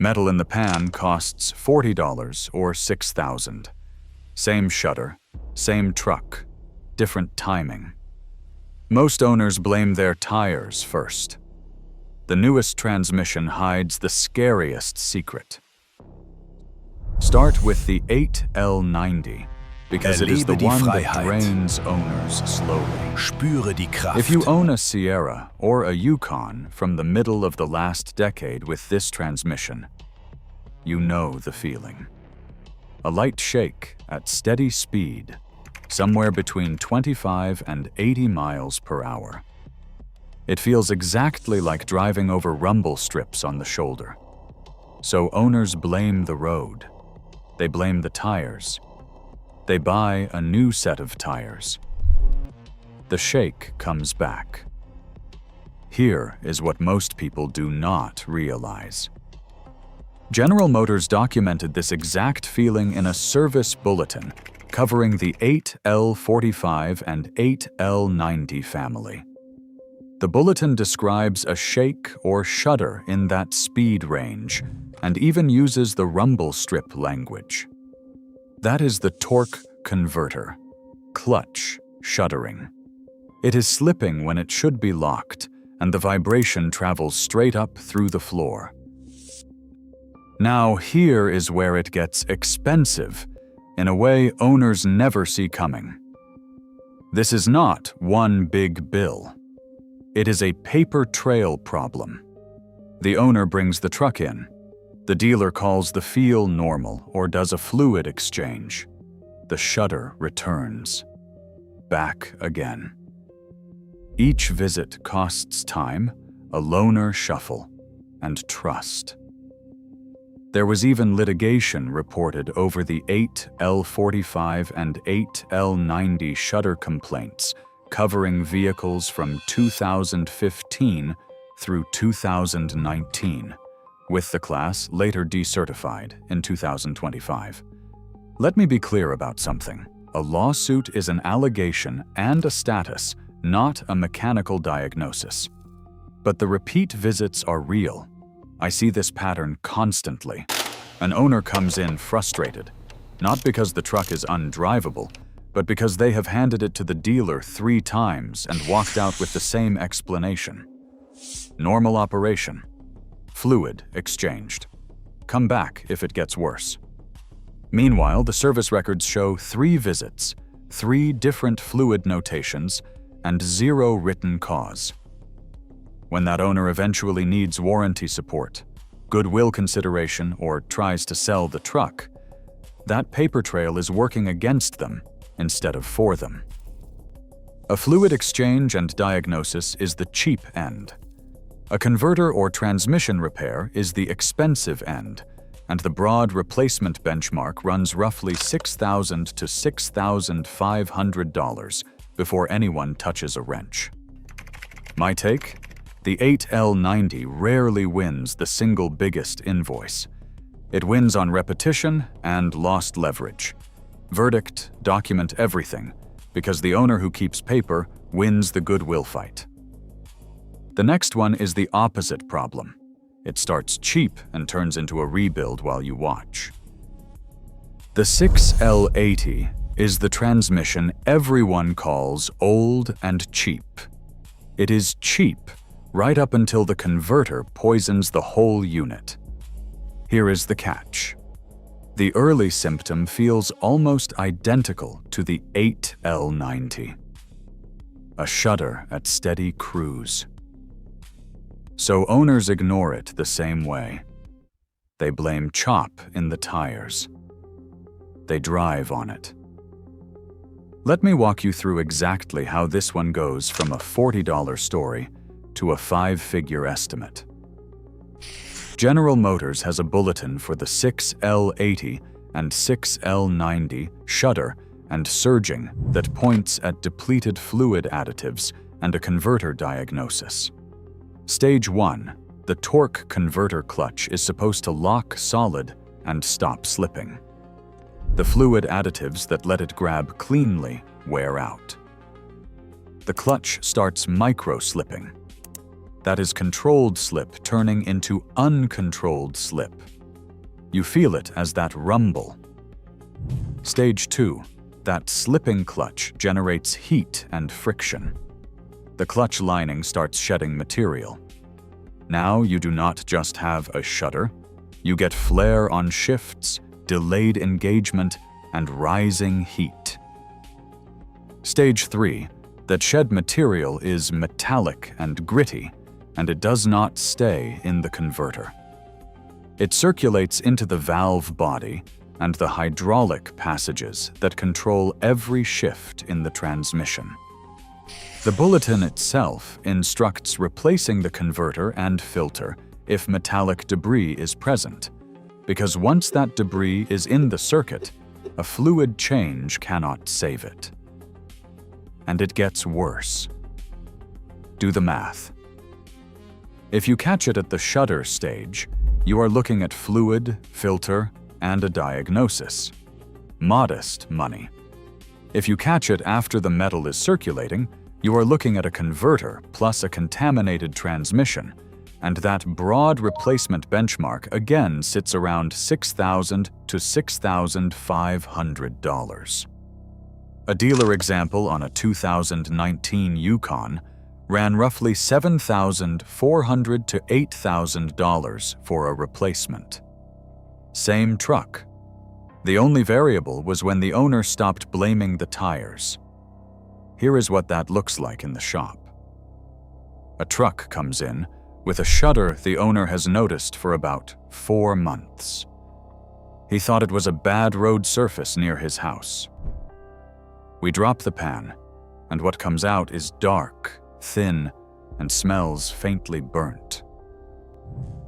Metal in the pan costs $40 or $6,000. Same shutter, same truck, different timing. Most owners blame their tires first. The newest transmission hides the scariest secret. Start with the 8L90, because it is the one that drains owners slowly. Spüre die Kraft. If you own a Sierra or a Yukon from the middle of the last decade with this transmission, you know the feeling. A light shake at steady speed, somewhere between 25 and 80 miles per hour. It feels exactly like driving over rumble strips on the shoulder. So owners blame the road. They blame the tires. They buy a new set of tires. The shake comes back. Here is what most people do not realize. General Motors documented this exact feeling in a service bulletin covering the 8L45 and 8L90 family. The bulletin describes a shake or shudder in that speed range and even uses the rumble strip language. That is the torque converter, clutch shuddering. It is slipping when it should be locked, and the vibration travels straight up through the floor. Now here is where it gets expensive, in a way owners never see coming. This is not one big bill. It is a paper trail problem. The owner brings the truck in. The dealer calls the feel normal or does a fluid exchange. The shudder returns. Back again. Each visit costs time, a loaner shuffle, and trust. There was even litigation reported over the 8L45 and 8L90 shudder complaints, covering vehicles from 2015 through 2019, with the class later decertified in 2025. Let me be clear about something. A lawsuit is an allegation and a status, not a mechanical diagnosis. But the repeat visits are real. I see this pattern constantly. An owner comes in frustrated, not because the truck is undrivable, but because they have handed it to the dealer 3 times and walked out with the same explanation. Normal operation. Fluid exchanged. Come back if it gets worse. Meanwhile, the service records show 3 visits, 3 different fluid notations, and 0 written cause. When that owner eventually needs warranty support, goodwill consideration, or tries to sell the truck, that paper trail is working against them instead of for them. A fluid exchange and diagnosis is the cheap end. A converter or transmission repair is the expensive end, and the broad replacement benchmark runs roughly $6,000 to $6,500 before anyone touches a wrench. My take? The 8L90 rarely wins the single biggest invoice. It wins on repetition and lost leverage. Verdict, document everything, because the owner who keeps paper wins the goodwill fight. The next one is the opposite problem. It starts cheap and turns into a rebuild while you watch. The 6L80 is the transmission everyone calls old and cheap. It is cheap right up until the converter poisons the whole unit. Here is the catch. The early symptom feels almost identical to the 8L90. A shudder at steady cruise. So owners ignore it the same way. They blame chop in the tires. They drive on it. Let me walk you through exactly how this one goes from a $40 story to a 5-figure estimate. General Motors has a bulletin for the 6L80 and 6L90 shudder and surging that points at depleted fluid additives and a converter diagnosis. Stage 1, the torque converter clutch is supposed to lock solid and stop slipping. The fluid additives that let it grab cleanly wear out. The clutch starts micro-slipping. That is controlled slip turning into uncontrolled slip. You feel it as that rumble. Stage 2. That slipping clutch generates heat and friction. The clutch lining starts shedding material. Now you do not just have a shudder, you get flare on shifts, delayed engagement, and rising heat. Stage 3. That shed material is metallic and gritty, and it does not stay in the converter. It circulates into the valve body and the hydraulic passages that control every shift in the transmission. The bulletin itself instructs replacing the converter and filter if metallic debris is present, because once that debris is in the circuit, a fluid change cannot save it. And it gets worse. Do the math. If you catch it at the shudder stage, you are looking at fluid, filter, and a diagnosis. Modest money. If you catch it after the metal is circulating, you are looking at a converter plus a contaminated transmission, and that broad replacement benchmark again sits around $6,000 to $6,500. A dealer example on a 2019 Yukon ran roughly $7,400 to $8,000 for a replacement. Same truck. The only variable was when the owner stopped blaming the tires. Here is what that looks like in the shop. A truck comes in with a shudder the owner has noticed for about 4 months. He thought it was a bad road surface near his house. We drop the pan, and what comes out is dark, thin, and smells faintly burnt.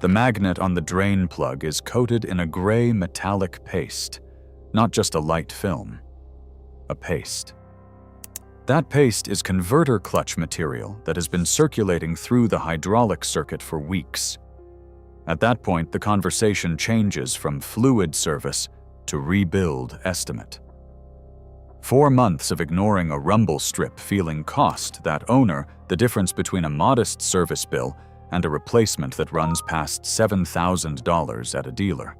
The magnet on the drain plug is coated in a gray metallic paste, not just a light film, a paste. That paste is converter clutch material that has been circulating through the hydraulic circuit for weeks. At that point, the conversation changes from fluid service to rebuild estimate. 4 months of ignoring a rumble strip feeling cost that owner the difference between a modest service bill and a replacement that runs past $7,000 at a dealer.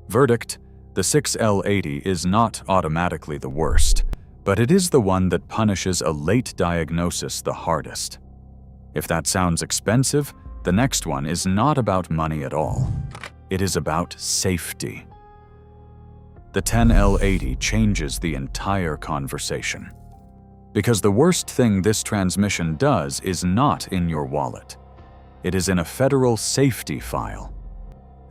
Verdict: the 6L80 is not automatically the worst, but it is the one that punishes a late diagnosis the hardest. If that sounds expensive, the next one is not about money at all. It is about safety. The 10L80 changes the entire conversation. Because the worst thing this transmission does is not in your wallet. It is in a federal safety file,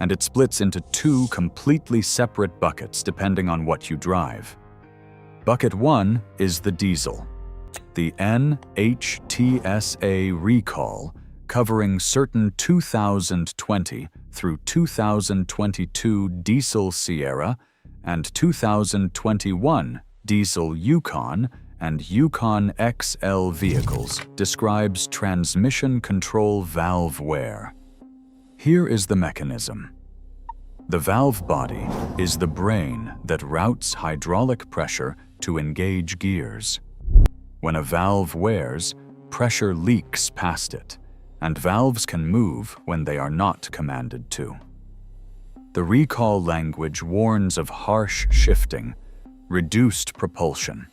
and it splits into 2 completely separate buckets depending on what you drive. Bucket 1 is the diesel. The NHTSA recall covering certain 2020 through 2022 diesel Sierra and 2021 diesel Yukon and Yukon XL vehicles describes transmission control valve wear. Here is the mechanism. The valve body is the brain that routes hydraulic pressure to engage gears. When a valve wears, pressure leaks past it, and valves can move when they are not commanded to. The recall language warns of harsh shifting, reduced propulsion,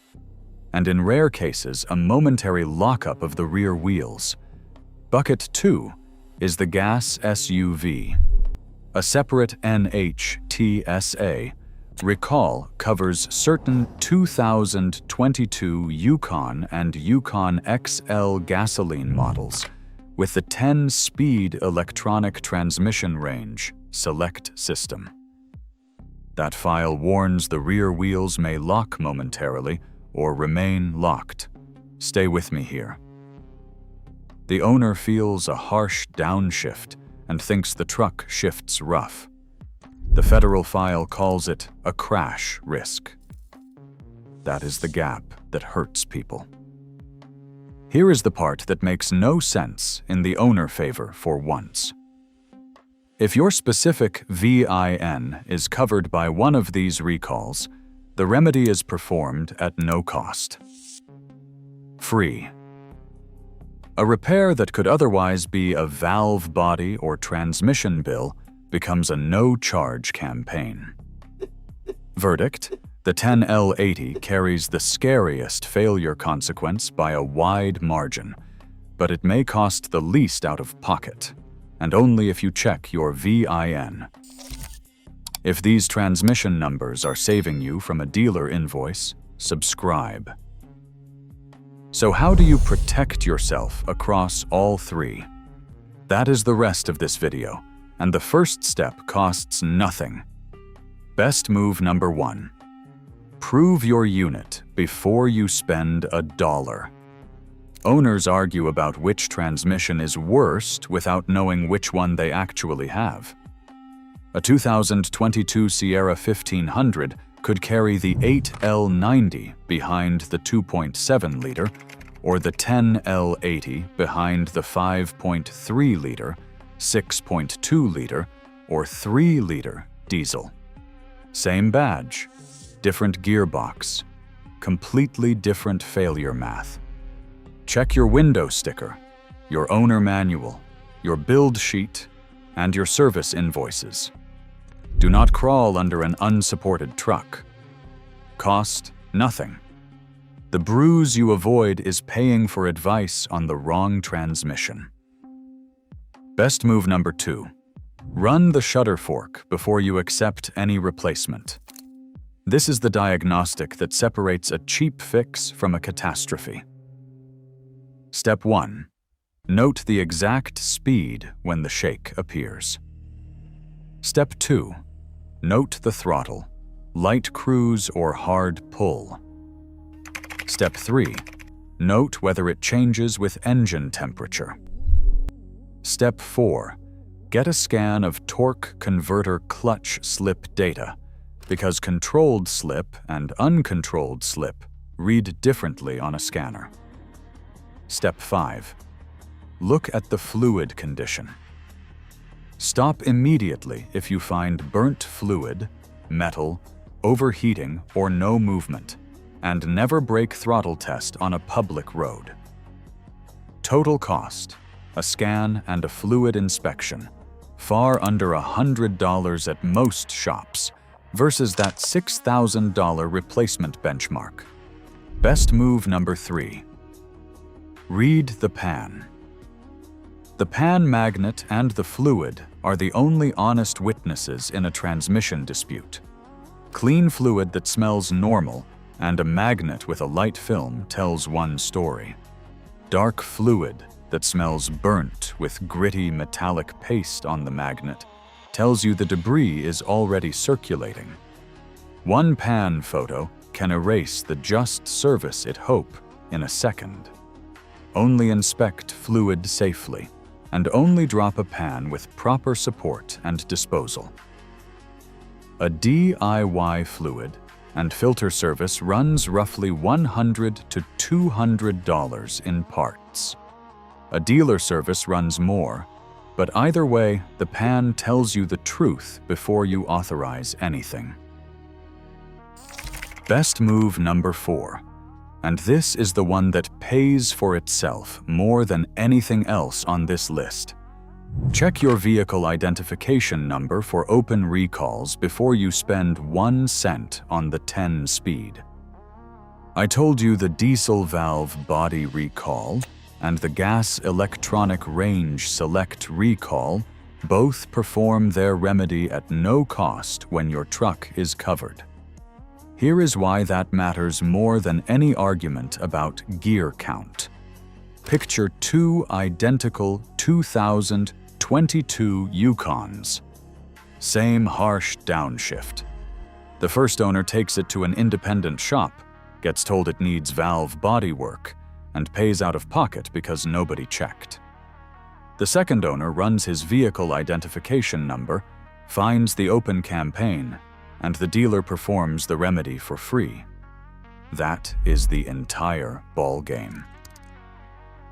and in rare cases, a momentary lockup of the rear wheels. Bucket 2 is the gas SUV. A separate NHTSA recall covers certain 2022 Yukon and Yukon XL gasoline models with the 10-speed electronic transmission range select system. That file warns the rear wheels may lock momentarily or remain locked. Stay with me here. The owner feels a harsh downshift and thinks the truck shifts rough. The federal file calls it a crash risk. That is the gap that hurts people. Here is the part that makes no sense in the owner favor for once. If your specific VIN is covered by one of these recalls, the remedy is performed at no cost. Free. A repair that could otherwise be a valve body or transmission bill becomes a no-charge campaign. Verdict: the 10L80 carries the scariest failure consequence by a wide margin, but it may cost the least out of pocket, and only if you check your VIN. If these transmission numbers are saving you from a dealer invoice, subscribe. So how do you protect yourself across all three? That is the rest of this video, and the first step costs nothing. Best move number 1. Prove your unit before you spend $1. Owners argue about which transmission is worst without knowing which one they actually have. A 2022 Sierra 1500 could carry the 8L90 behind the 2.7-liter, or the 10L80 behind the 5.3-liter, 6.2-liter, or 3-liter diesel. Same badge, different gearbox, completely different failure math. Check your window sticker, your owner manual, your build sheet, and your service invoices. Do not crawl under an unsupported truck. Cost nothing. The bruise you avoid is paying for advice on the wrong transmission. Best move number 2. Run the Shudder fork before you accept any replacement. This is the diagnostic that separates a cheap fix from a catastrophe. Step 1. Note the exact speed when the shake appears. Step 2. Note the throttle, light cruise or hard pull. Step 3. Note whether it changes with engine temperature. Step 4. Get a scan of torque converter clutch slip data, because controlled slip and uncontrolled slip read differently on a scanner. Step 5. Look at the fluid condition. Stop immediately if you find burnt fluid, metal, overheating, or no movement, and never brake throttle test on a public road. Total cost: a scan and a fluid inspection, far under $100 at most shops, versus that $6,000 replacement benchmark. Best move number 3. Read the pan. The pan magnet and the fluid are the only honest witnesses in a transmission dispute. Clean fluid that smells normal and a magnet with a light film tells one story. Dark fluid that smells burnt with gritty metallic paste on the magnet tells you the debris is already circulating. One pan photo can erase the just service it hope in a second. Only inspect fluid safely, and only drop a pan with proper support and disposal. A DIY fluid and filter service runs roughly $100 to $200 in parts. A dealer service runs more, but either way, the pan tells you the truth before you authorize anything. Best move number 4, and this is the one that pays for itself more than anything else on this list. Check your vehicle identification number for open recalls before you spend 1 cent on the 10 speed. I told you the diesel valve body recall and the gas electronic range select recall both perform their remedy at no cost when your truck is covered. Here is why that matters more than any argument about gear count. Picture 2 identical 2022 Yukons. Same harsh downshift. The first owner takes it to an independent shop, gets told it needs valve body work, and pays out of pocket because nobody checked. The second owner runs his vehicle identification number, finds the open campaign, and the dealer performs the remedy for free. That is the entire ball game.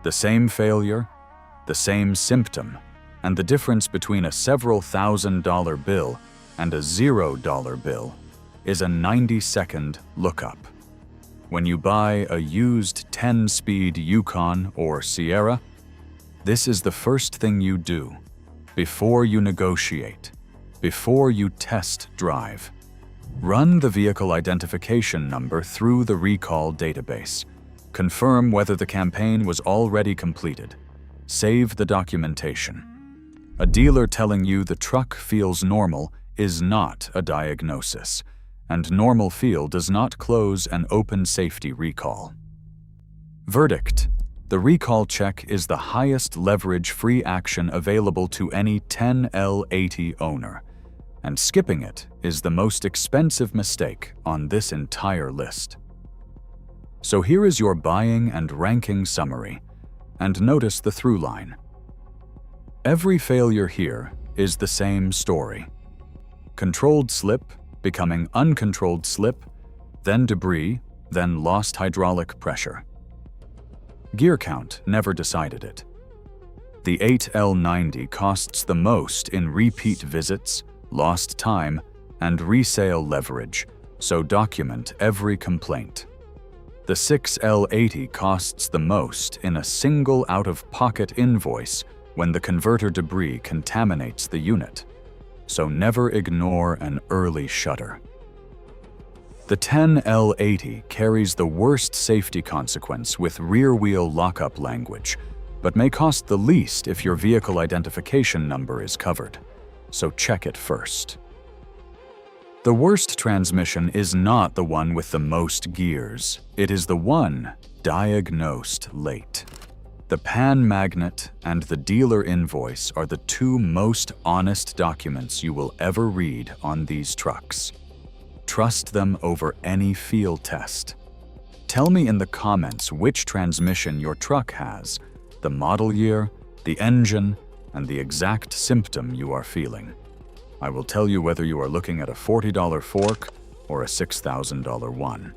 The same failure, the same symptom, and the difference between a several $1,000 bill and a $0 bill is a 90-second lookup. When you buy a used 10-speed Yukon or Sierra, This is the first thing you do before you negotiate, before you test drive. Run the vehicle identification number through the recall database. Confirm whether the campaign was already completed. Save the documentation. A dealer telling you the truck feels normal is not a diagnosis, and normal feel does not close an open safety recall. Verdict: the recall check is the highest leverage free action available to any 10L80 owner, and skipping it is the most expensive mistake on this entire list. So here is your buying and ranking summary, and notice the through line. Every failure here is the same story. Controlled slip, becoming uncontrolled slip, then debris, then lost hydraulic pressure. Gear count never decided it. The 8L90 costs the most in repeat visits, lost time, and resale leverage, so document every complaint. The 6L80 costs the most in a single out-of-pocket invoice when the converter debris contaminates the unit, so never ignore an early shudder. The 10L80 carries the worst safety consequence with rear-wheel lockup language, but may cost the least if your vehicle identification number is covered, so check it first. The worst transmission is not the one with the most gears. It is the one diagnosed late. The pan magnet and the dealer invoice are the two most honest documents you will ever read on these trucks. Trust them over any field test. Tell me in the comments which transmission your truck has, the model year, the engine, and the exact symptom you are feeling. I will tell you whether you are looking at a $40 fork or a $6,000 one.